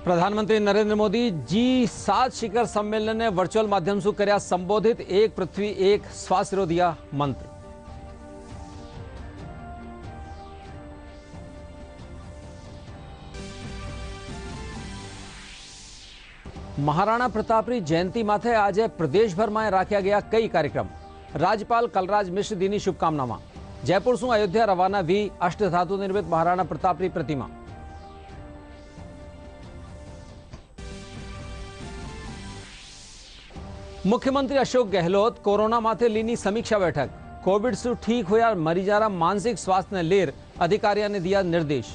प्रधानमंत्री नरेंद्र मोदी G7 शिखर सम्मेलन ने वर्चुअल माध्यम से કર્યા संबोधित। एक पृथ्वी एक स्वास्थ्य दिया मंत्र। महाराणा प्रतापनी जयंती माथे आज प्रदेशभर में राख्या गया कई कार्यक्रम। राज्यपाल कलराज मिश्र दीनी शुभकामना। जयपुर से अयोध्या रवाना वी अष्टधातु निर्मित महाराणा प्रतापनी प्रतिमा। मुख्यमंत्री अशोक गहलोत कोरोना माथे लीनी समीक्षा बैठक। कोविड से ठीक होया मरीजारा मानसिक स्वास्थ्य ने लेर अधिकारियों ने दिया निर्देश।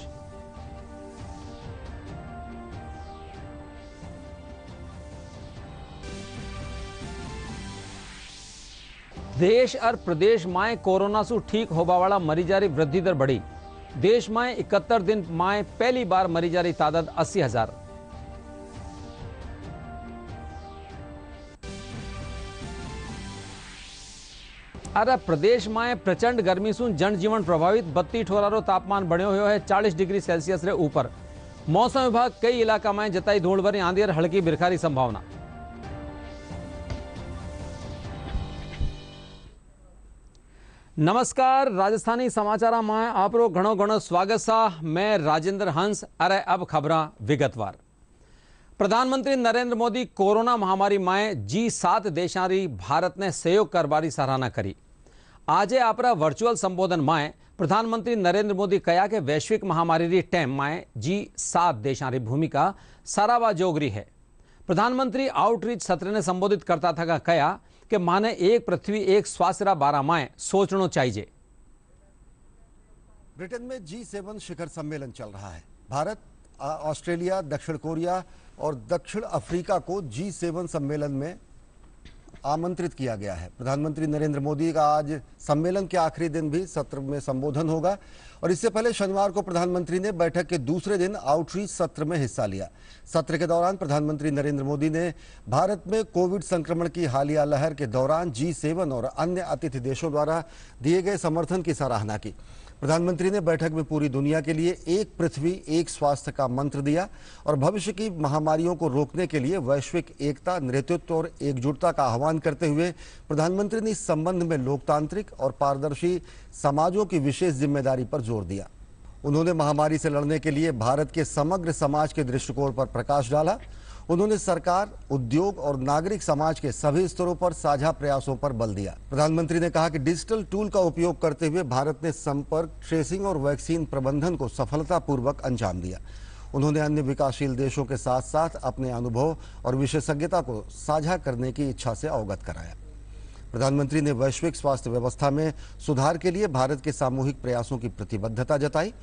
देश और प्रदेश में कोरोना से ठीक होबा वाला मरीजारी वृद्धि दर बढ़ी। देश में 71 दिन में पहली बार मरीजारी तादाद 80,000। अरे प्रदेश में प्रचंड गर्मी से जनजीवन प्रभावित। 32 ठोरारो तापमान बढ़्यो हुयो है 40 डिग्री सेल्सियस रे ऊपर। मौसम विभाग कई इलाका में जताई धूल भरी आंधी और हल्की बिरखारी संभावना। नमस्कार, राजस्थानी समाचार में आपरो घणो घणो स्वागत सा। मैं राजेंद्र हंस। अरे अब खबरां विगतवार। प्रधानमंत्री नरेंद्र मोदी कोरोना महामारी में G7 देशारी भारत ने सहयोग करवारी सराहना करी। आज आपरा वर्चुअल संबोधन में प्रधानमंत्री नरेंद्र मोदी कहा कि वैश्विक महामारी री टाइम में G7 देशारी भूमिका सराहवा जोगरी है। प्रधानमंत्री आउटरीच सत्र ने संबोधित करता था कहा कि माने एक पृथ्वी एक स्वास्थ्य बारा में सोचना चाहिए। ब्रिटेन में G7 शिखर सम्मेलन चल रहा है। भारत, ऑस्ट्रेलिया, दक्षिण कोरिया और दक्षिण अफ्रीका को G7 सम्मेलन में आमंत्रित किया गया है। प्रधानमंत्री नरेंद्र मोदी का आज सम्मेलन के आखिरी दिन भी सत्र में संबोधन होगा और इससे पहले शनिवार को प्रधानमंत्री ने बैठक के दूसरे दिन आउटरीच सत्र में हिस्सा लिया। सत्र के दौरान प्रधानमंत्री नरेंद्र मोदी ने भारत में कोविड संक्रमण की हालिया लहर के दौरान G7 और अन्य अतिथि देशों द्वारा दिए गए समर्थन की सराहना की। प्रधानमंत्री ने बैठक में पूरी दुनिया के लिए एक पृथ्वी एक स्वास्थ्य का मंत्र दिया और भविष्य की महामारियों को रोकने के लिए वैश्विक एकता, नेतृत्व और एकजुटता का आह्वान करते हुए प्रधानमंत्री ने इस संबंध में लोकतांत्रिक और पारदर्शी समाजों की विशेष जिम्मेदारी पर जोर दिया। उन्होंने महामारी से लड़ने के लिए भारत के समग्र समाज के दृष्टिकोण पर प्रकाश डाला। उन्होंने सरकार, उद्योग और नागरिक समाज के सभी स्तरों पर साझा प्रयासों पर बल दिया। प्रधानमंत्री ने कहा कि डिजिटल टूल का उपयोग करते हुए भारत ने संपर्क, ट्रेसिंग और वैक्सीन प्रबंधन को सफलतापूर्वक अंजाम दिया। उन्होंने अन्य विकासशील देशों के साथ साथ अपने अनुभव और विशेषज्ञता को साझा करने की इच्छा से अवगत कराया। प्रधानमंत्री ने वैश्विक स्वास्थ्य व्यवस्था में सुधार के लिए भारत के सामूहिक प्रयासों की प्रतिबद्धता जताई।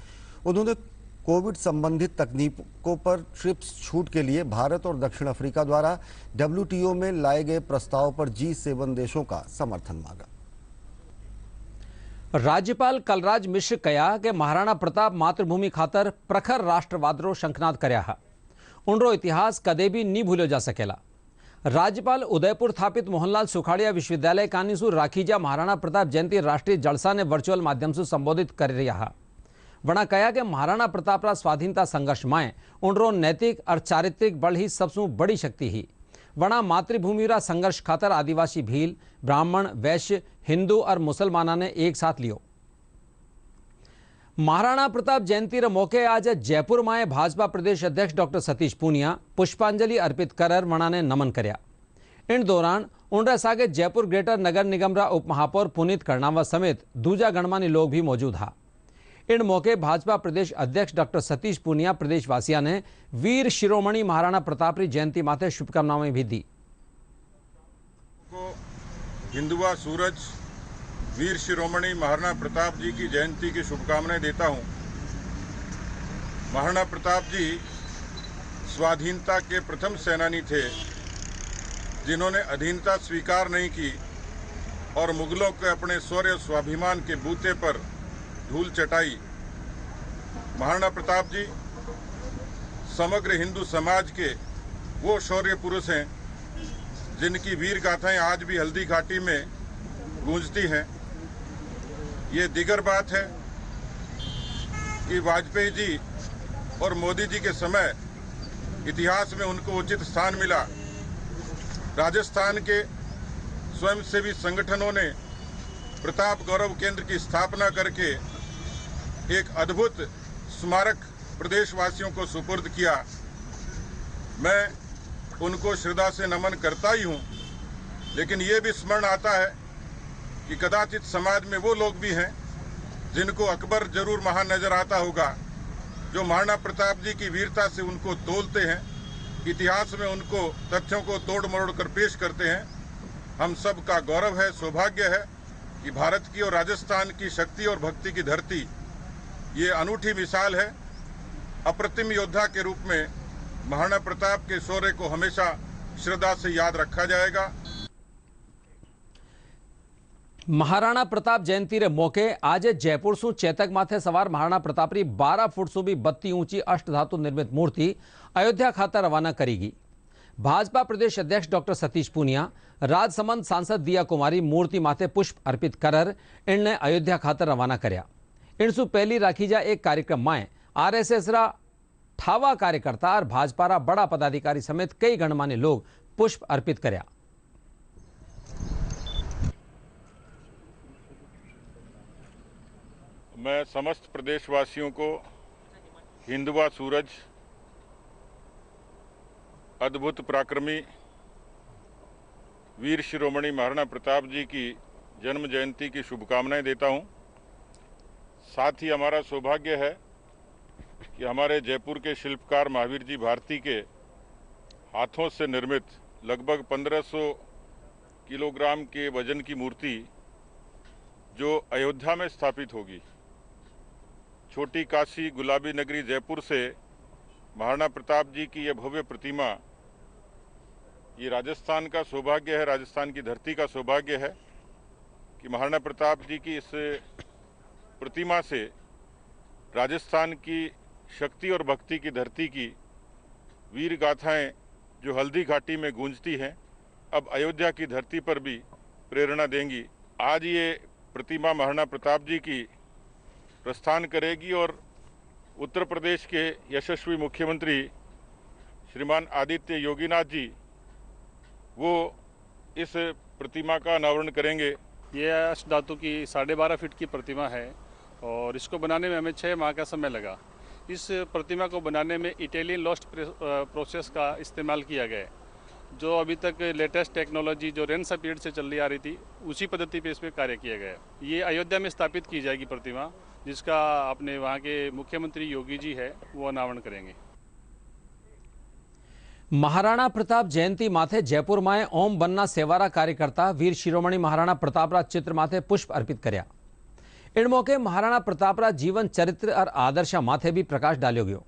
उन्होंने कोविड संबंधित तकनीकों पर ट्रिप्स छूट के लिए भारत और दक्षिण अफ्रीका द्वारा WTO में लाए गए प्रस्ताव पर G7 देशों का समर्थन मांगा। राज्यपाल कलराज मिश्र कहा कि महाराणा प्रताप मातृभूमि खातर प्रखर राष्ट्रवादरो शंखनाद कर्या है। उनरो इतिहास कदे भी नहीं भूलो जा सकेला। राज्यपाल उदयपुर स्थापित मोहनलाल सुखाड़िया विश्वविद्यालय कानीसु राखीजा महाराणा प्रताप जयंती राष्ट्रीय जलसा ने वर्चुअल माध्यम से संबोधित कर रहा है। वना कहा कि महाराणा प्रताप स्वाधीनता संघर्ष में उनरो नैतिक और चारित्रिक बल ही सबसे बड़ी शक्ति ही। वना मातृभूमि रा संघर्ष खातर आदिवासी भील, ब्राह्मण, वैश्य, हिंदू और मुसलमाना ने एक साथ लियो। महाराणा प्रताप जयंती रे मौके आज जयपुर में भाजपा प्रदेश अध्यक्ष डॉक्टर सतीश पूनिया पुष्पांजलि अर्पित कर वना ने नमन कर्या। इन दौरान उनरे सागे जयपुर ग्रेटर नगर निगम रा उप महापौर पुनीत कर्णावा समेत दूजा गणमान्य लोग भी मौजूद हा। इन मौके भाजपा प्रदेश अध्यक्ष डॉक्टर सतीश पूनिया प्रदेशवासियों ने वीर शिरोमणि महाराणा प्रताप की जयंती माथे शुभकामनाएं भी दी। हिंदुआ सूरज वीर शिरोमणि महाराणा प्रताप जी की जयंती की शुभकामनाएं देता हूं। महाराणा प्रताप जी स्वाधीनता के प्रथम सेनानी थे जिन्होंने अधीनता स्वीकार नहीं की और मुगलों के अपने शौर्य स्वाभिमान के बूते पर धूल चटाई। महाराणा प्रताप जी समग्र हिंदू समाज के वो शौर्य पुरुष हैं जिनकी वीर गाथाएं आज भी हल्दी घाटी में गूंजती हैं। ये दिगर बात है कि वाजपेयी जी और मोदी जी के समय इतिहास में उनको उचित स्थान मिला। राजस्थान के स्वयंसेवी संगठनों ने प्रताप गौरव केंद्र की स्थापना करके एक अद्भुत स्मारक प्रदेशवासियों को सुपुर्द किया। मैं उनको श्रद्धा से नमन करता ही हूँ, लेकिन ये भी स्मरण आता है कि कदाचित समाज में वो लोग भी हैं जिनको अकबर जरूर महान नजर आता होगा, जो महाराणा प्रताप जी की वीरता से उनको तोलते हैं, इतिहास में उनको तथ्यों को तोड़ मरोड़ कर पेश करते हैं। हम सब का गौरव है, सौभाग्य है कि भारत की और राजस्थान की शक्ति और भक्ति की धरती ये अनूठी मिसाल है। अप्रतिम योद्धा के रूप में महाराणा प्रताप के शौर्य को हमेशा श्रद्धा से याद रखा जाएगा। महाराणा प्रताप जयंती रे मौके आज जयपुर सु चेतक माथे सवार महाराणा प्रतापरी 12 फूट सुधी बत्ती ऊंची अष्टधातु निर्मित मूर्ति अयोध्या खाते रवाना करेगी। भाजपा प्रदेश अध्यक्ष डॉक्टर सतीश पूनिया, राजसमंद सांसद दिया कुमारी मूर्ति माथे पुष्प अर्पित कर इनने अयोध्या खाते रवाना कर्या। इनसु पहली राखी जा एक कार्यक्रम में आरएसएस रा ठावा कार्यकर्ता और भाजपा रा बड़ा पदाधिकारी समेत कई गणमान्य लोग पुष्प अर्पित कर्या। मैं समस्त प्रदेशवासियों को हिंदवा सूरज, अद्भुत पराक्रमी वीर शिरोमणि महाराणा प्रताप जी की जन्म जयंती की शुभकामनाएं देता हूं। साथ ही हमारा सौभाग्य है कि हमारे जयपुर के शिल्पकार महावीर जी भारती के हाथों से निर्मित लगभग 1500 किलोग्राम के वजन की मूर्ति जो अयोध्या में स्थापित होगी। छोटी काशी गुलाबी नगरी जयपुर से महाराणा प्रताप जी की यह भव्य प्रतिमा, ये राजस्थान का सौभाग्य है, राजस्थान की धरती का सौभाग्य है कि महाराणा प्रताप जी की इस प्रतिमा से राजस्थान की शक्ति और भक्ति की धरती की वीर गाथाएं जो हल्दी घाटी में गूंजती हैं, अब अयोध्या की धरती पर भी प्रेरणा देंगी। आज ये प्रतिमा महाराणा प्रताप जी की प्रस्थान करेगी और उत्तर प्रदेश के यशस्वी मुख्यमंत्री श्रीमान आदित्य योगीनाथ जी वो इस प्रतिमा का अनावरण करेंगे। ये अष्टधातु की 12.5 फीट की प्रतिमा है और इसको बनाने में हमें 6 माह का समय लगा। इस प्रतिमा को बनाने में इटालियन लोस्ट प्रोसेस का इस्तेमाल किया गया है, जो अभी तक लेटेस्ट टेक्नोलॉजी जो रेनेसां पीरियड से चल आ रही थी उसी पद्धति पे इस पर कार्य किया गया है। ये अयोध्या में स्थापित की जाएगी प्रतिमा, जिसका अपने वहाँ के मुख्यमंत्री योगी जी है वो अनावरण करेंगे। महाराणा प्रताप जयंती माथे जयपुर में ओम बन्ना सेवारा कार्यकर्ता वीर शिरोमणि महाराणा प्रतापरा चित्र माथे पुष्प अर्पित कर्या। इन मौके महाराणा प्रतापरा जीवन चरित्र और आदर्श माथे भी प्रकाश डाल्यो गयो।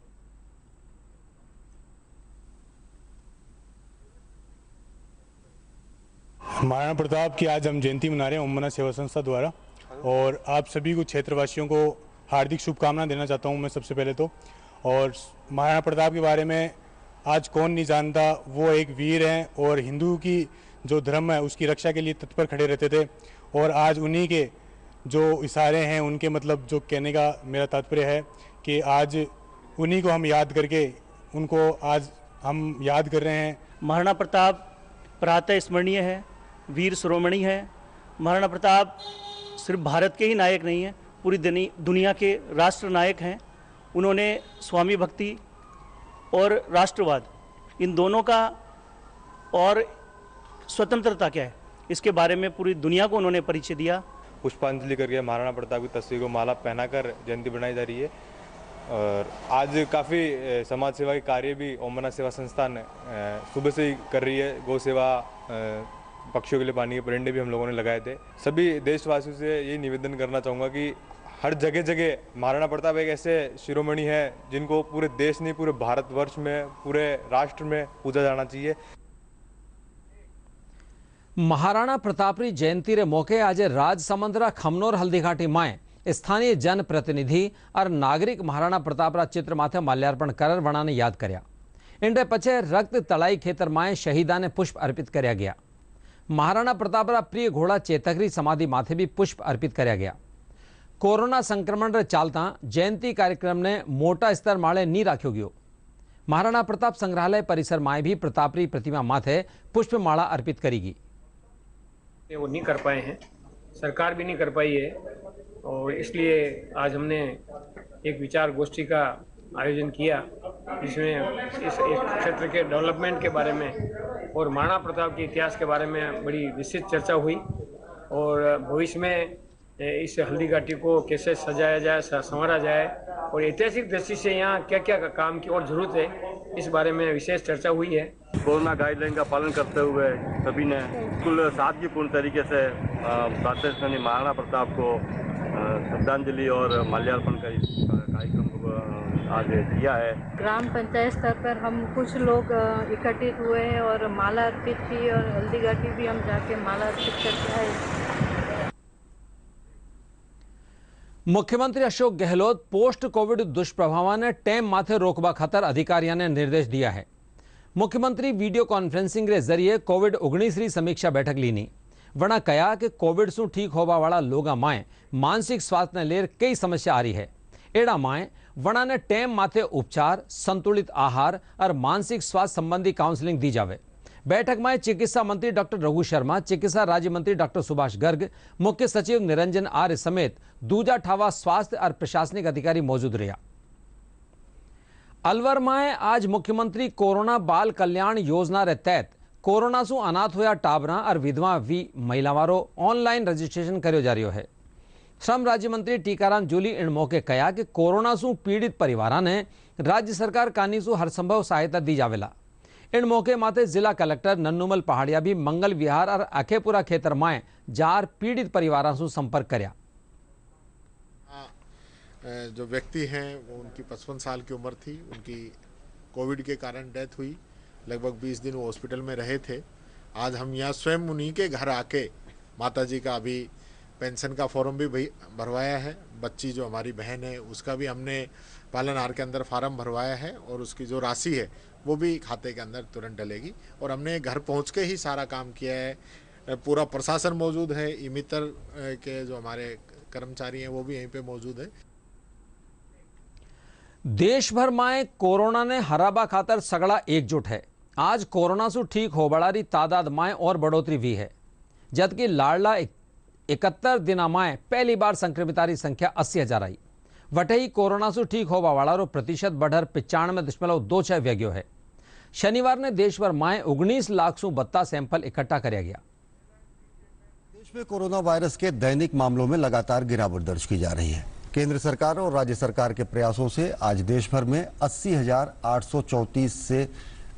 महाराणा प्रताप की आज हम जयंती मना रहे हैं ओम बन्ना सेवा संस्था द्वारा, और आप सभी को क्षेत्रवासियों को हार्दिक शुभकामनाएं देना चाहता हूं मैं सबसे पहले तो। और महाराणा प्रताप के बारे में आज कौन नहीं जानता, वो एक वीर हैं और हिंदू की जो धर्म है उसकी रक्षा के लिए तत्पर खड़े रहते थे। और आज उन्हीं के जो इशारे हैं, उनके मतलब जो कहने का मेरा तात्पर्य है कि आज उन्हीं को हम याद करके उनको आज हम याद कर रहे हैं। महाराणा प्रताप प्रातः स्मरणीय है, वीर शिरोमणि है। महाराणा प्रताप सिर्फ भारत के ही नायक नहीं हैं, पूरी दुनिया के राष्ट्र नायक हैं। उन्होंने स्वामी भक्ति और राष्ट्रवाद, इन दोनों का और स्वतंत्रता क्या है इसके बारे में पूरी दुनिया को उन्होंने परिचय दिया। पुष्पांजलि करके महाराणा प्रताप की तस्वीर को माला पहनाकर जयंती बनाई जा रही है। और आज काफ़ी समाज सेवा के कार्य भी ओम बन्ना सेवा संस्थान सुबह से ही कर रही है। गौ सेवा, पक्षियों के लिए पानी के परिंदे भी हम लोगों ने लगाए थे। सभी देशवासियों से ये निवेदन करना चाहूँगा कि हर जगह जगह महाराणा प्रताप एक ऐसे शिरोमणि है जिनको पूरे देश नहीं, पूरे भारतवर्ष में, पूरे राष्ट्र में पूजा जाना चाहिए। महाराणा प्रतापरी जयंती रे मौके आज राजसमंद खमनोर हल्दीघाटी में स्थानीय जनप्रतिनिधि और नागरिक महाराणा प्रतापरा चित्र माथे माल्यार्पण कर वणा ने याद कर्या। इनके पछे रक्त तलाई खेतर में शहीदा ने पुष्प अर्पित कर्या गया। महाराणा प्रतापरा प्रिय घोड़ा चेतकरी समाधि माथे भी पुष्प अर्पित कर्या गया। कोरोना संक्रमण रे चालता जयंती कार्यक्रम ने मोटा स्तर माळे नहीं राख्यो गयो। महाराणा प्रताप संग्रहालय परिसर में भी प्रतापरी प्रतिमा माथे पुष्पमाला अर्पित करेगी। वो नहीं कर पाए हैं, सरकार भी नहीं कर पाई है, और इसलिए आज हमने एक विचार गोष्ठी का आयोजन किया, जिसमें इस क्षेत्र के डेवलपमेंट के बारे में और महाराणा प्रताप के इतिहास के बारे में बड़ी विस्तृत चर्चा हुई, और भविष्य में इस हल्दी घाटी को कैसे सजाया जाए, संवारा जाए, और ऐतिहासिक दृष्टि से यहाँ क्या क्या काम की और जरूरत है, इस बारे में विशेष चर्चा हुई है। कोरोना गाइडलाइन का पालन करते हुए सभी ने बिल्कुल सादगीपूर्ण तरीके से भारतीय सेनानी महाराणा प्रताप को श्रद्धांजलि और माल्यार्पण का कार्यक्रम आज किया है। ग्राम पंचायत स्तर पर हम कुछ लोग इकट्ठित हुए हैं और माला अर्पित की, और हल्दी घाटी भी हम जाके माला अर्पित करके आए। मुख्यमंत्री अशोक गहलोत पोस्ट कोविड दुष्प्रभाव ने टेम माथे रोकवा खातर अधिकारियों ने निर्देश दिया है। मुख्यमंत्री वीडियो कॉन्फ्रेंसिंग के जरिए कोविड-19 री समीक्षा बैठक लीनी। वणा कहा कि कोविड से ठीक होवा वाला लोगा माए मानसिक स्वास्थ्य ने लेर कई समस्या आ रही है। एड़ा माए वणा ने टेम माथे उपचार, संतुलित आहार और मानसिक स्वास्थ्य संबंधी काउंसलिंग दी जावे। बैठक में चिकित्सा मंत्री डॉक्टर रघु शर्मा, चिकित्सा राज्य मंत्री डॉक्टर सुभाष गर्ग, मुख्य सचिव निरंजन आर्य समेत दूजा ठावा स्वास्थ्य और प्रशासनिक अधिकारी मौजूद रहा। अलवर में आज मुख्यमंत्री कोरोना बाल कल्याण योजना के तहत कोरोना से अनाथ होया टाबरा और विधवा महिलावारो ऑनलाइन रजिस्ट्रेशन करो जा रहा है। श्रम राज्य मंत्री टीकाराम जूली इन मौके कहा कि कोरोना से पीड़ित परिवार ने राज्य सरकार कानी से हर संभव सहायता दी जावेला। इन मौके माते जिला कलेक्टर नन्नूमल पहाड़िया भी मंगल विहार और अखेपुरा खेतर में जार पीड़ित परिवारों से संपर्क करया। जो व्यक्ति हैं वो उनकी 55 साल की उम्र थी, उनकी कोविड के कारण डेथ हुई। लगभग 20 दिन वो हॉस्पिटल में रहे थे। आज हम यहाँ स्वयं उन्हीं के घर आके माताजी का अभी पेंशन का फॉर्म भी भरवाया है। बच्ची जो हमारी बहन है उसका भी हमने पालनहार के अंदर फार्म भरवाया है, और उसकी जो राशि है वो भी खाते के अंदर तुरंत डलेगी। और हमने घर पहुँच के ही सारा काम किया है। पूरा प्रशासन मौजूद है, इमितर के जो हमारे कर्मचारी हैं वो भी यहीं पे मौजूद है। देश भर में कोरोना ने हराबा खातर सगड़ा एकजुट है। आज कोरोना से ठीक होबाड़ी तादाद में और बढ़ोतरी हुई है, जबकि लाडला 71 दिना में पहली बार संक्रमितारी संख्या 80,000 आई। वटे ही कोरोना से ठीक होवा वाला प्रतिशत बढ़कर 95.26 व्यग्यो है। शनिवार ने देश भर में 19 लाख से 72 सैंपल इकट्ठा किया गया। देश में कोरोना वायरस के दैनिक मामलों में लगातार गिरावट दर्ज की जा रही है। केंद्र सरकार और राज्य सरकार के प्रयासों से आज देश भर में 80,834 से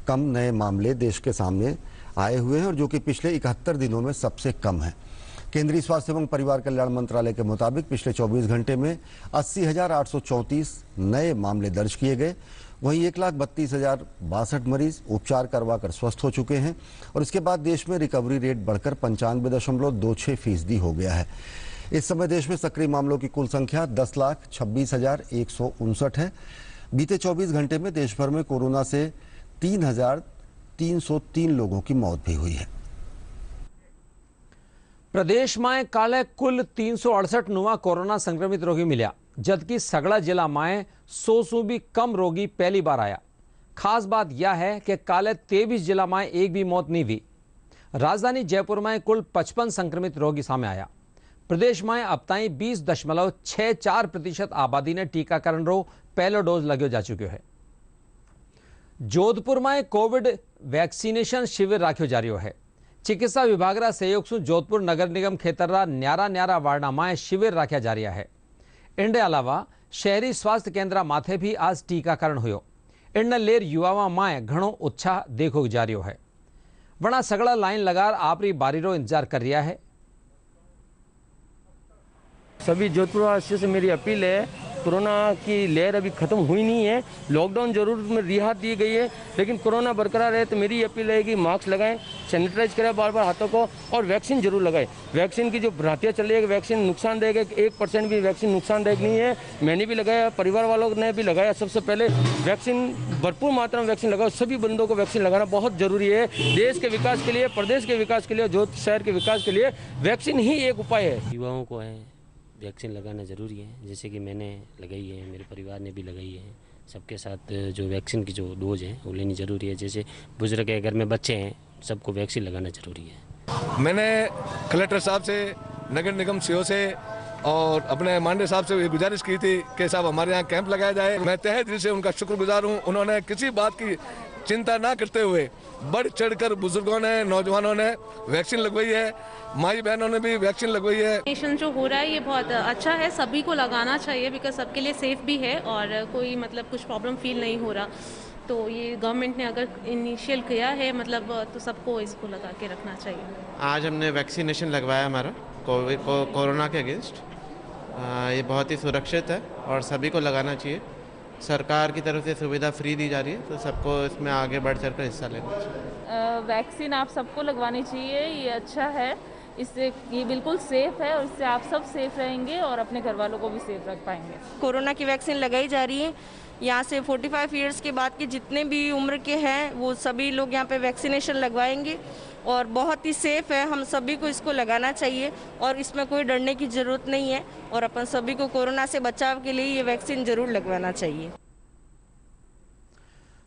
कम नए मामले देश के सामने आए हुए हैं, और जो कि पिछले 71 दिनों में सबसे कम है। केंद्रीय स्वास्थ्य एवं परिवार कल्याण मंत्रालय के मुताबिक पिछले 24 घंटे में 80,834 नए मामले दर्ज किए गए। वहीं 1,32,062 मरीज उपचार करवाकर स्वस्थ हो चुके हैं, और इसके बाद देश में रिकवरी रेट बढ़कर 95.26% हो गया है। इस समय देश में सक्रिय मामलों की कुल संख्या 10,26,159 है। बीते 24 घंटे में देश भर में कोरोना से 3,303 लोगों की मौत भी हुई है। प्रदेश में काले कुल 368 नुआ कोरोना संक्रमित रोगी मिला, जबकि सगड़ा जिला में 100 से भी कम रोगी पहली बार आया। खास बात यह है कि काले 23 जिला में एक भी मौत नहीं हुई। राजधानी जयपुर में कुल 55 संक्रमित रोगी सामने आया। प्रदेश में अब तक 20.64% आबादी ने टीकाकरण रो पहलो डोज लगो जा चुको है। जोधपुर में कोविड वैक्सीनेशन शिविर राख्यो जा रहा है। चिकित्सा विभाग रा सहयोग से जोधपुर नगर निगम खेतर न्यारा वार्डा में शिविर राख्या जा रहा है। इनके अलावा शहरी स्वास्थ्य केंद्र माथे भी आज टीकाकरण हुयो। इन लेर युवा में घणो उत्साह देखो जा रहा है। वणा सगड़ा लाइन लगार आपरी बारी रो इंतजार कर रहा है। सभी जोधपुर वासियों से मेरी अपील है, कोरोना की लहर अभी ख़त्म हुई नहीं है। लॉकडाउन जरूर में रियायत दी गई है, लेकिन कोरोना बरकरार है। तो मेरी अपील है कि मास्क लगाएं, सैनिटाइज करें बार बार हाथों को, और वैक्सीन जरूर लगाएं। वैक्सीन की जो भ्रांतियाँ चल रही है, वैक्सीन नुकसानदायक है, 1% भी वैक्सीन नुकसानदायक नहीं है। मैंने भी लगाया, परिवार वालों ने भी लगाया। सबसे पहले वैक्सीन, भरपूर मात्रा में वैक्सीन लगाओ। सभी बंदों को वैक्सीन लगाना बहुत जरूरी है। देश के विकास के लिए, प्रदेश के विकास के लिए, जोधपुर शहर के विकास के लिए वैक्सीन ही एक उपाय है। युवाओं को है वैक्सीन लगाना ज़रूरी है, जैसे कि मैंने लगाई है, मेरे परिवार ने भी लगाई है। सबके साथ जो वैक्सीन की जो डोज है वो लेनी ज़रूरी है। जैसे बुजुर्ग है, घर में बच्चे हैं, सबको वैक्सीन लगाना ज़रूरी है। मैंने कलेक्टर साहब से, नगर निगम सीओ से और अपने माननीय साहब से ये गुजारिश की थी कि साहब हमारे यहाँ कैंप लगाया जाए। मैं तहे दिल से उनका शुक्रगुजार हूँ। उन्होंने किसी बात की चिंता ना करते हुए बढ़ चढ़कर बुजुर्गों ने, नौजवानों ने वैक्सीन लगवाई है, माई बहनों ने भी वैक्सीन लगवाई है। वैक्सीनेशन जो हो रहा है ये बहुत अच्छा है, सभी को लगाना चाहिए बिकॉज सबके लिए सेफ भी है और कोई मतलब कुछ प्रॉब्लम फील नहीं हो रहा। तो ये गवर्नमेंट ने अगर इनिशियल किया है मतलब तो सबको इसको लगा के रखना चाहिए। आज हमने वैक्सीनेशन लगवाया हमारा कोरोना के अगेंस्ट। ये बहुत ही सुरक्षित है और सभी को लगाना चाहिए। सरकार की तरफ से सुविधा फ्री दी जा रही है तो सबको इसमें आगे बढ़ चढ़ कर हिस्सा लेना चाहिए। वैक्सीन आप सबको लगवानी चाहिए, ये अच्छा है, इससे ये बिल्कुल सेफ है और इससे आप सब सेफ रहेंगे और अपने घर वालों को भी सेफ रख पाएंगे। कोरोना की वैक्सीन लगाई जा रही है। यहाँ से 45 ईयर्स के बाद के जितने भी उम्र के हैं वो सभी लोग यहाँ पे वैक्सीनेशन लगवाएंगे और बहुत ही सेफ है। हम सभी को इसको लगाना चाहिए और इसमें कोई डरने की ज़रूरत नहीं है और अपन सभी को कोरोना से बचाव के लिए ये वैक्सीन जरूर लगवाना चाहिए।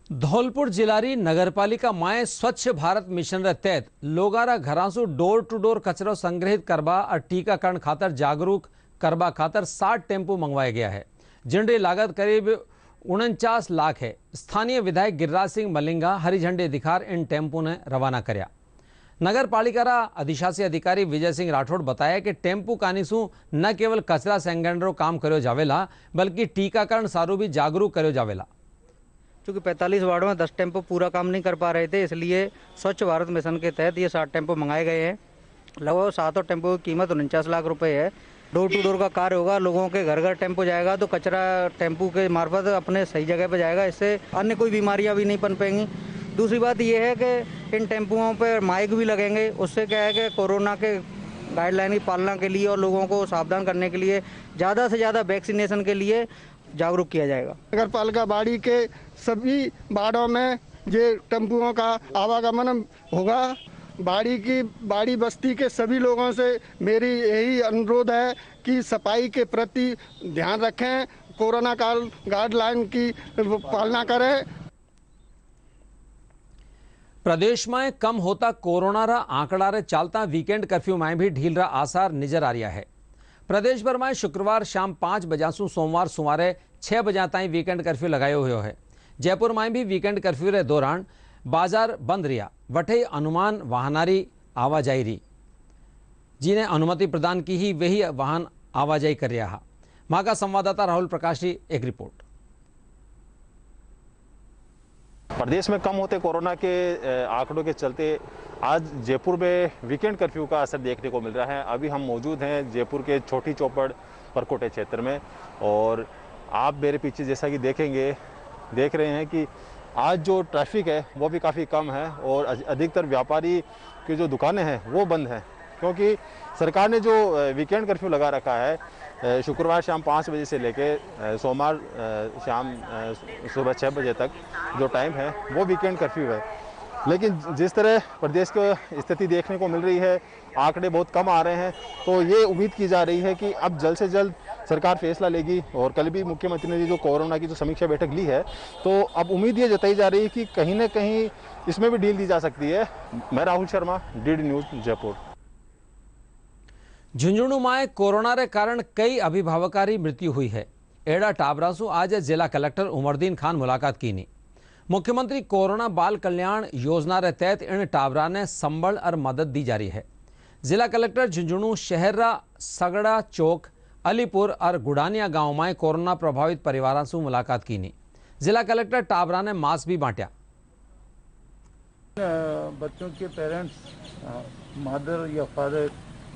धौलपुर जिलारी नगरपालिका माए स्वच्छ भारत मिशन रे तहत लोगारा घरांसु डोर टू डोर कचरो संग्रहित करवा और टीकाकरण खातर जागरूक करवा खातर 60 टेम्पो मंगवाया गया है, जिनकी लागत करीब 49 लाख है। स्थानीय विधायक गिरिराज सिंह मलिंगा हरी झंडी दिखार इन टेम्पो ने रवाना कर्या। नगर पालिका अधिशासी अधिकारी विजय सिंह राठौड़ बताया कि टेम्पो कानीसू न केवल कचरा सेंगणरो काम कर्यो जावेला बल्कि टीकाकरण सारू भी जागरूक कर्यो जावेला। क्योंकि 45 वार्डों में 10 टेम्पो पूरा काम नहीं कर पा रहे थे, इसलिए स्वच्छ भारत मिशन के तहत ये 60 टेम्पो मंगाए गए हैं। लगभग 7 टेम्पो की कीमत 49 लाख रुपए है। डोर टू डोर का कार्य होगा, लोगों के घर घर टेम्पो जाएगा तो कचरा टेम्पो के मार्फत अपने सही जगह पर जाएगा। इससे अन्य कोई बीमारियां भी नहीं पनपेंगी। दूसरी बात ये है कि इन टेम्पुओं पर माइक भी लगेंगे, उससे क्या है कि कोरोना के गाइडलाइन की पालना के लिए और लोगों को सावधान करने के लिए ज़्यादा से ज़्यादा वैक्सीनेशन के लिए जागरूक किया जाएगा। नगर पालिका बाड़ी के सभी वार्डों में ये टेम्पुओं का आवागमन होगा। बाड़ी बस्ती के सभी लोगों से मेरी यही अनुरोध है कि सफाई के प्रति ध्यान रखें, कोरोना काल गाइडलाइन की पालना करें। प्रदेश में कम होता कोरोना रा आंकड़ा रे चालता वीकेंड कर्फ्यू में भी ढील रा आसार नजर आ रहा है। प्रदेश भर में शुक्रवार शाम 5 बजासू सोमवार सुमारे 6 बजा ताई वीकेंड कर्फ्यू लगायो हुयो है। जयपुर में भी वीकेंड कर्फ्यू रे दौरान बाजार बंद रिया, वठे अनुमान वाहनारी आवाजाई रही, जिन्हें अनुमति प्रदान की ही वही वाहन आवाजाई कर रहा। वहां का संवाददाता राहुल प्रकाश की एक रिपोर्ट। प्रदेश में कम होते कोरोना के आंकड़ों के चलते आज जयपुर में वीकेंड कर्फ्यू का असर देखने को मिल रहा है। अभी हम मौजूद हैं जयपुर के छोटी चौपड़ परकोटे क्षेत्र में और आप मेरे पीछे जैसा कि देख रहे हैं कि आज जो ट्रैफिक है वो भी काफ़ी कम है और अधिकतर व्यापारी की जो दुकानें हैं वो बंद हैं, क्योंकि सरकार ने जो वीकेंड कर्फ्यू लगा रखा है शुक्रवार शाम 5 बजे से लेके सोमवार शाम सुबह 6 बजे तक जो टाइम है वो वीकेंड कर्फ्यू है। लेकिन जिस तरह प्रदेश की स्थिति देखने को मिल रही है, आंकड़े बहुत कम आ रहे हैं, तो ये उम्मीद की जा रही है कि अब जल्द से जल्द सरकार फैसला लेगी। और कल भी मुख्यमंत्री ने जो कोरोना की जो समीक्षा बैठक ली है, तो अब उम्मीद ये जताई जा रही है कि कहीं ना कहीं इसमें भी ढील दी जा सकती है। मैं राहुल शर्मा, डीडी न्यूज़, जयपुर। झुंझुनू में कोरोना के कारण कई अभिभावकारी मृत्यु हुई है। एड़ा टाबरासू आज जिला कलेक्टर उमरदीन खान मुलाकात की नी। मुख्यमंत्री कोरोना बाल कल्याण योजना के तहत इन टाबरा ने संबल और मदद दी जा रही है। जिला कलेक्टर झुंझुनू शहर रा सगड़ा चौक, अलीपुर और गुडानिया गांव में कोरोना प्रभावित परिवारों से मुलाकात की नी। जिला कलेक्टर टाबरा ने मास्क भी बांटा। बच्चों के पेरेंट्स, मदर या फादर,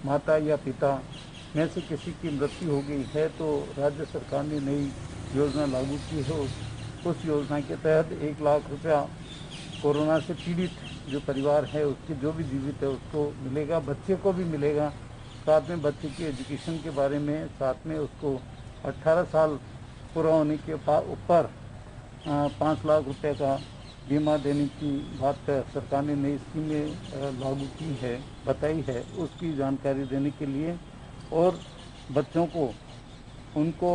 माता या पिता में से किसी की मृत्यु हो गई है तो राज्य सरकार ने नई योजना लागू की है। उस योजना के तहत 1 लाख रुपया कोरोना से पीड़ित जो परिवार है उसके जो भी जीवित है उसको मिलेगा, बच्चे को भी मिलेगा। साथ में बच्चे के एजुकेशन के बारे में, साथ में उसको 18 साल पूरा होने के ऊपर 5 लाख रुपए का बीमा देने की बात सरकार ने नई स्कीमें लागू की है, बताई है। उसकी जानकारी देने के लिए और बच्चों को उनको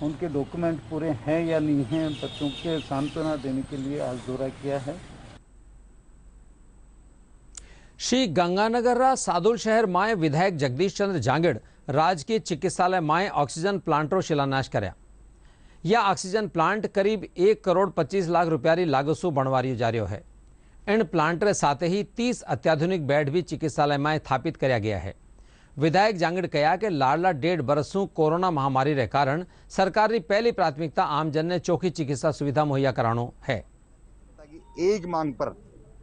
उनके डॉक्यूमेंट पूरे हैं या नहीं हैं, बच्चों के सांत्वना देने के लिए आज दौरा किया है। श्री गंगानगर सादुल शहर माय विधायक जगदीश चंद्र जांगड़ राजकीय चिकित्सालय माय ऑक्सीजन प्लांटरो शिलान्यास कर्या। यह ऑक्सीजन प्लांट करीब 1 करोड़ 25 लाख रुपयारी लागत सु बनवारी जा रह्यो है। इन प्लांट रे साथ ही 30 अत्याधुनिक बेड भी चिकित्सालय में स्थापित किया गया है। विधायक जांगड़ कहा कि लाडला 1.5 बरस सु कोरोना महामारी रे कारण सरकार की पहली प्राथमिकता आमजन ने चौखी चिकित्सा सुविधा मुहैया करानो है। एक मांग पर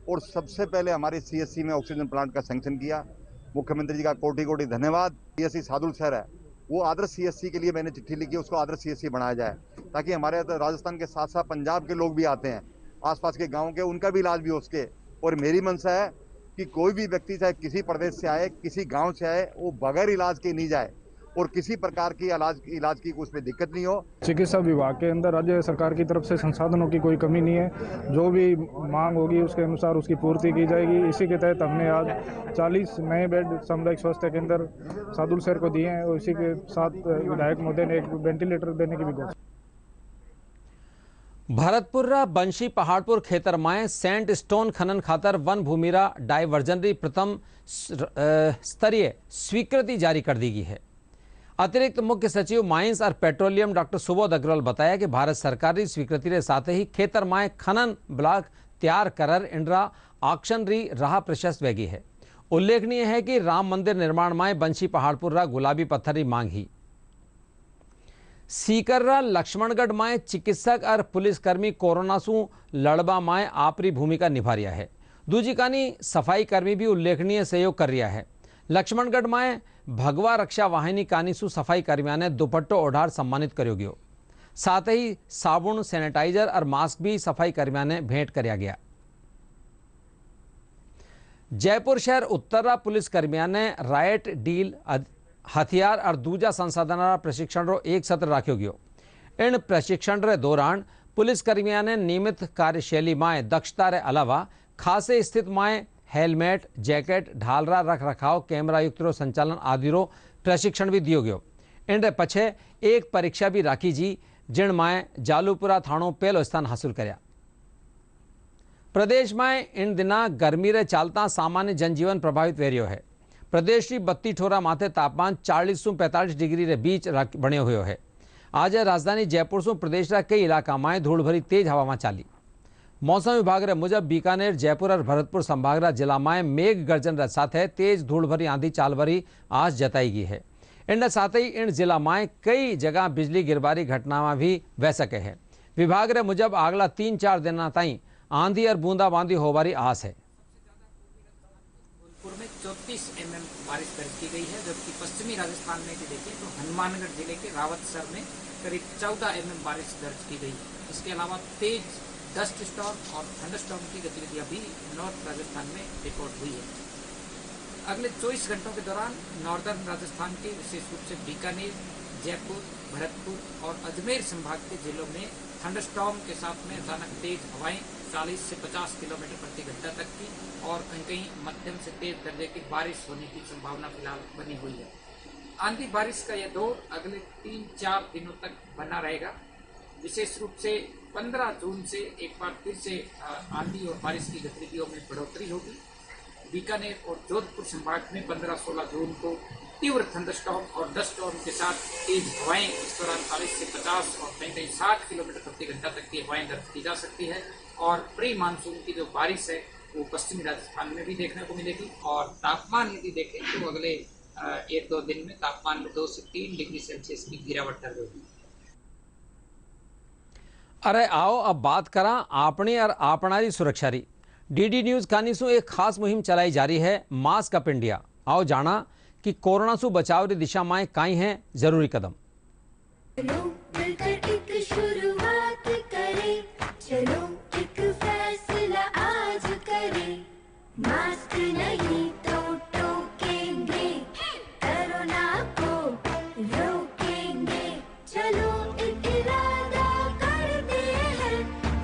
और सबसे पहले हमारे सीएससी में ऑक्सीजन प्लांट का सैंक्शन किया। मुख्यमंत्री जी का कोटि कोटि धन्यवाद। सीएससी सादुल शहर है, वो आदर्श सीएससी के लिए मैंने चिट्ठी लिखी, उसको आदर्श सीएससी बनाया जाए, ताकि हमारे राजस्थान के साथ साथ पंजाब के लोग भी आते हैं, आसपास के गांव के, उनका भी इलाज भी हो सके। और मेरी मंशा है कि कोई भी व्यक्ति चाहे किसी प्रदेश से आए, किसी गाँव से आए, वो बगैर इलाज के नहीं जाए और किसी प्रकार की इलाज की उसमें दिक्कत नहीं हो। चिकित्सा विभाग के अंदर राज्य सरकार की तरफ से संसाधनों की कोई कमी नहीं है। जो भी मांग होगी उसके अनुसार उसकी पूर्ति की जाएगी। इसी के तहत हमने आज 40 नए बेड सामुदायिक स्वास्थ्य केंद्र सादुल शहर को दिए हैं और इसी के साथ विधायक महोदय ने एक वेंटिलेटर देने की भी घोषणा। भरतपुर बंशी पहाड़पुर खेतर में सेंट स्टोन खनन खातर वन भूमिरा डायवर्जनरी प्रथम स्तरीय स्वीकृति जारी कर दी गई है। अतिरिक्त मुख्य सचिव माइंस और पेट्रोलियम डॉक्टर सुबोध अग्रवाल बताया कि भारत सरकार की स्वीकृति के साथ ही खेतर में खनन ब्लॉक तैयार कर इंड्रा ऑक्शन री राह प्रशस्त वेगी है। उल्लेखनीय है कि राम मंदिर निर्माण में बंशी पहाड़पुर गुलाबी पत्थर की मांग ही। सीकर लक्ष्मणगढ़ में चिकित्सक और पुलिसकर्मी कोरोना सु लड़बा में आपरी भूमिका निभा रहा है। दूजी कानी सफाई कर्मी भी उल्लेखनीय सहयोग कर रहा है। लक्ष्मणगढ़ में भगवा रक्षा वाहिनी कानीसु सफाई कर्मियों ने दुपट्टो ओढ़ार सम्मानित करो गयो। साथ ही साबुन, सैनिटाइजर और मास्क भी सफाई कर्मियों ने भेंट कराया गया। जयपुर शहर उत्तरा पुलिस कर्मियों ने राइट डील, हथियार और दूजा संसाधन प्रशिक्षण रो एक सत्र राख्यो गयो। इन प्रशिक्षण रे दौरान पुलिस कर्मियों ने नियमित कार्यशैली में दक्षता रे अलावा खासे स्थित में हेलमेट, जैकेट, ढालरा रख रखाव, कैमरा युक्त संचालन आदि रो प्रशिक्षण भी दियो गयो। इन पछे एक परीक्षा भी राखी जी, जिन में जालूपुरा थाणो पहलो स्थान हासिल कर्या। प्रदेश में इन दिना गर्मी रे चालता सामान्य जनजीवन प्रभावित वेरियो है। प्रदेश की 32 ठोरा माथे तापमान 40 से 45 डिग्री रे बीच बने हुए है। आज राजधानी जयपुर से प्रदेश रा कई इलाका में धूल भरी तेज हवा में चाली। मौसम विभाग रे मुजब बीकानेर, जयपुर और भरतपुर संभाग जिला में मेघ गर्जन रे साथ तेज धूल भरी आंधी चाल भरी आज जताई गई है। इन साथ ही इन जिला में कई जगह बिजली गिरबारी घटना भी वह सके है। विभाग रे मुजब अगला 3-4 दिन ताई आंधी और बूंदाबांदी होबारी आस है। जबलपुर में 34 mm बारिश दर्ज की गई है, जबकि पश्चिमी राजस्थान में भी देखें तो हनुमानगढ़ जिले के रावतसर में करीब 14 mm बारिश दर्ज की गई है। इसके अलावा तेज डस्ट स्टॉर्म और थंडरस्टॉर्म की गतिविधियां भी नॉर्थ राजस्थान में रिकॉर्ड हुई है। अगले 24 घंटों के दौरान नॉर्दर्न राजस्थान के विशेष रूप से बीकानेर, जयपुर, भरतपुर और अजमेर संभाग के जिलों में थंडरस्टॉर्म के साथ में अचानक तेज हवाएं 40 से 50 किलोमीटर प्रति घंटा तक की और कहीं मध्यम से तेज दर्जे की बारिश होने की संभावना फिलहाल बनी हुई है। आंधी बारिश का यह दौर अगले 3-4 दिनों तक बना रहेगा। विशेष रूप से 15 जून से एक बार फिर से आंधी और बारिश की गतिविधियों में बढ़ोतरी होगी। बीकानेर और जोधपुर संभाग में 15-16 जून को तीव्र थंडरस्टॉर्म और डस्ट स्टॉर्म के साथ तेज हवाएं इस दौरान 40 से 50 और कहीं 60 किलोमीटर प्रति घंटा तक की हवाएं दर्ज की जा सकती है। और प्री मानसून की जो बारिश है वो पश्चिमी राजस्थान में भी देखने को मिलेगी। और तापमान यदि देखें तो अगले 1-2 दिन में तापमान में 2 से 3 डिग्री सेल्सियस की गिरावट दर्ज होगी। अरे आओ अब बात करा अपनी और आपणारी सुरक्षा री। डीडी न्यूज कानीसु एक खास मुहिम चलाई जा रही है, मास्क अप इंडिया। आओ जाना कि कोरोना से बचाव की दिशा में काई हैं जरूरी कदम। चलो मिलकर एक शुरुआत करें, चलो एक फैसला आज करें। मास्क नहीं तो टोकेंगे, कोरोना को रोकेंगे। चलो एक इरादा करते हैं,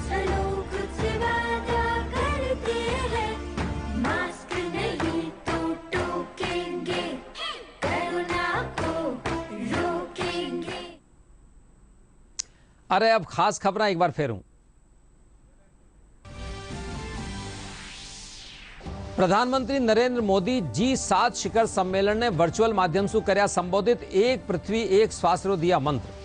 चलो खुद से वादा करते हैं। मास्क नहीं तो टोकेंगे, कोरोना को रोकेंगे। अरे अब खास खबर एक बार फिर हूं। प्रधानमंत्री नरेंद्र मोदी G7 शिखर सम्मेलन ने वर्चुअल माध्यम से कर्या संबोधित एक पृथ्वी एक श्वास रो दिया मंत्र।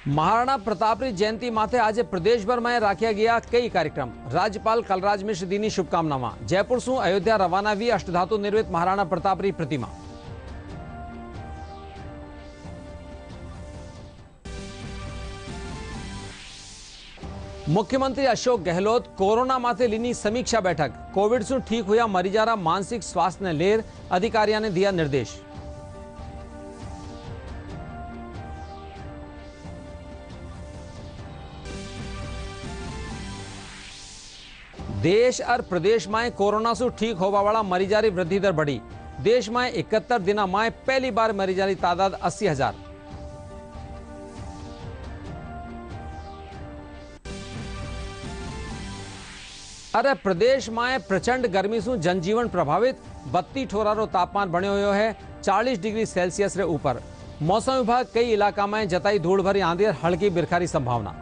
महाराणा प्रतापरी जयंती माथे आज प्रदेश भर में राख्या गया कई कार्यक्रम। राज्यपाल कलराज मिश्र दीनी शुभकामनावां। जयपुर से अयोध्या रवाना हुई अष्टधातु निर्मित महाराणा प्रतापरी प्रतिमा। मुख्यमंत्री अशोक गहलोत कोरोना माथे लीनी समीक्षा बैठक। कोविड से ठीक हुआ मरीजारा मानसिक स्वास्थ्य ने लेर अधिकारियों ने दिया निर्देश। देश और प्रदेश में कोरोना से ठीक होवा वाला मरीजारी वृद्धि दर बढ़ी। देश में 71 दिन में पहली बार मरीजारी तादाद 80,000। अरे प्रदेश में प्रचंड गर्मी से जनजीवन प्रभावित। 32 ठोरारो तापमान बने हुए है 40 डिग्री सेल्सियस रे ऊपर। मौसम विभाग कई इलाका में जताई धूल भरी आंधी और हल्की बिरखारी संभावना।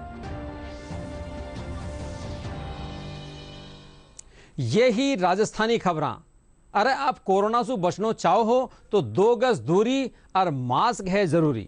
यही राजस्थानी खबरां। अरे आप कोरोना से बचनो चाहो हो तो 2 गज दूरी और मास्क है जरूरी।